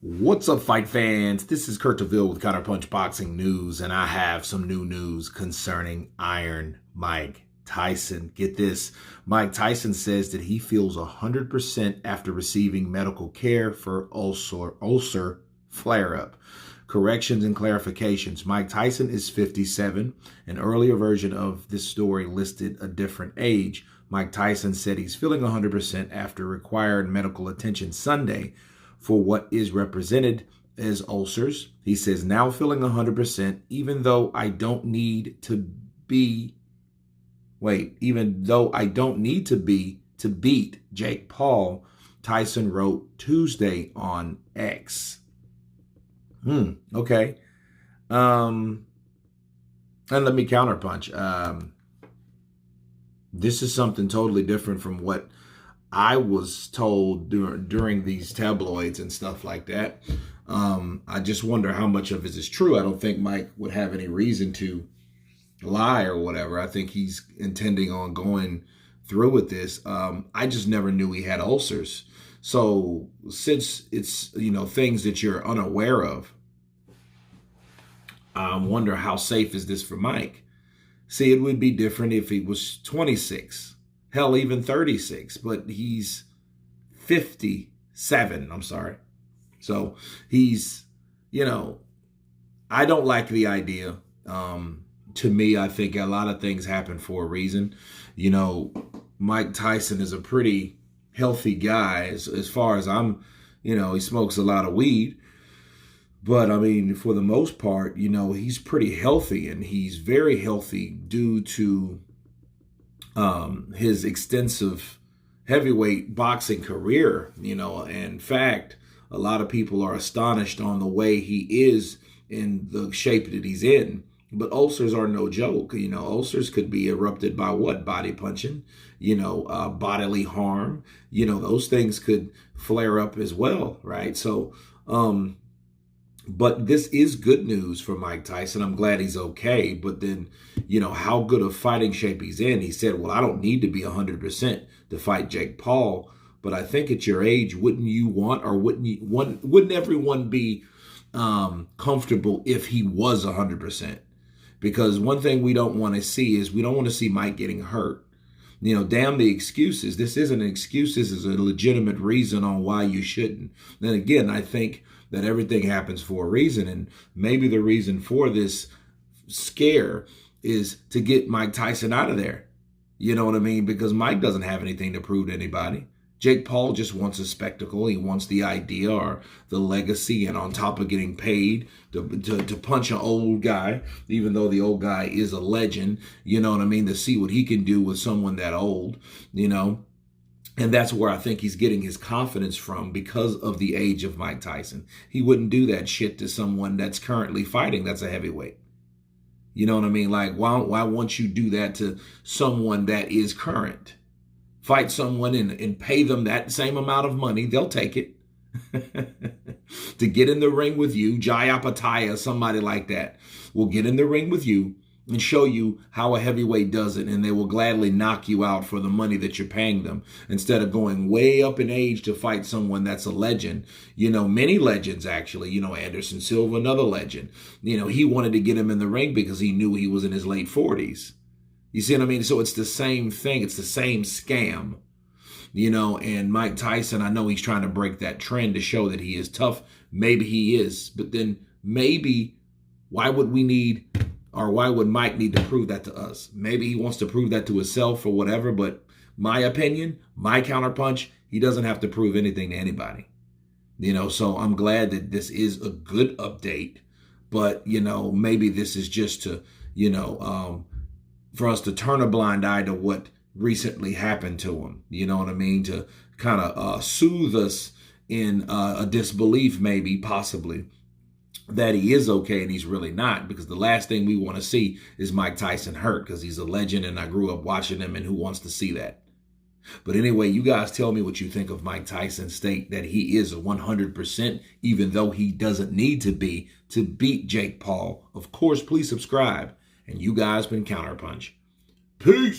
What's up, fight fans? This is Kurt DeVille with Counterpunch Boxing News, and I have some new news concerning Iron Mike Tyson. Get this. Mike Tyson says that he feels 100% after receiving medical care for ulcer flare-up. Corrections and clarifications. Mike Tyson is 57. An earlier version of this story listed a different age. Mike Tyson said he's feeling 100% after required medical attention Sunday for what is represented as ulcers. He says, now feeling 100%, even though I don't need to be, to beat Jake Paul, Tyson wrote Tuesday on X. Okay. And let me counterpunch. This is something totally different from what I was told during these tabloids and stuff like that. I just wonder how much of it is true. I don't think Mike would have any reason to lie or whatever. I think he's intending on going through with this. I just never knew he had ulcers. So since it's, things that you're unaware of, I wonder how safe is this for Mike? See, it would be different if he was 26. Hell, even 36, but he's 57. I'm sorry. So he's, I don't like the idea. To me, I think a lot of things happen for a reason. Mike Tyson is a pretty healthy guy as far as I'm, he smokes a lot of weed. But I mean, for the most part, he's pretty healthy, and he's very healthy due to his extensive heavyweight boxing career. In fact, a lot of people are astonished on the way he is in the shape that he's in. But ulcers are no joke. Ulcers could be erupted by what? Body punching, bodily harm. Those things could flare up as well, right? So, but this is good news for Mike Tyson. I'm glad he's okay. But then, how good of fighting shape he's in. He said, well, I don't need to be 100% to fight Jake Paul. But I think at your age, wouldn't you want, or wouldn't everyone be comfortable if he was 100%? Because one thing we don't want to see is we don't want to see Mike getting hurt. Damn the excuses. This isn't an excuse. This is a legitimate reason on why you shouldn't. Then again, I think that everything happens for a reason. And maybe the reason for this scare is to get Mike Tyson out of there. You know what I mean? Because Mike doesn't have anything to prove to anybody. Jake Paul just wants a spectacle. He wants the idea or the legacy, and on top of getting paid to punch an old guy, even though the old guy is a legend, you know what I mean, to see what he can do with someone that old, And that's where I think he's getting his confidence from, because of the age of Mike Tyson. He wouldn't do that shit to someone that's currently fighting that's a heavyweight. You know what I mean? Like, why won't you do that to someone that is current? Fight someone and pay them that same amount of money. They'll take it. To get in the ring with you, Jaya Pataya, somebody like that, will get in the ring with you and show you how a heavyweight does it, and they will gladly knock you out for the money that you're paying them, instead of going way up in age to fight someone that's a legend. Many legends, actually. Anderson Silva, another legend. He wanted to get him in the ring because he knew he was in his late 40s. You see what I mean? So it's the same thing. It's the same scam. And Mike Tyson, I know he's trying to break that trend to show that he is tough. Maybe he is. But then maybe why would Mike need to prove that to us? Maybe he wants to prove that to himself or whatever. But my opinion, my counterpunch, he doesn't have to prove anything to anybody. So I'm glad that this is a good update. But, maybe this is just to, for us to turn a blind eye to what recently happened to him. You know what I mean? To kind of soothe us in a disbelief, maybe, possibly, that he is okay and he's really not. Because the last thing we want to see is Mike Tyson hurt, because he's a legend and I grew up watching him, and who wants to see that? But anyway, you guys tell me what you think of Mike Tyson's state that he is a 100%, even though he doesn't need to be, to beat Jake Paul. Of course, please subscribe. And you guys been Counterpunch. Peace.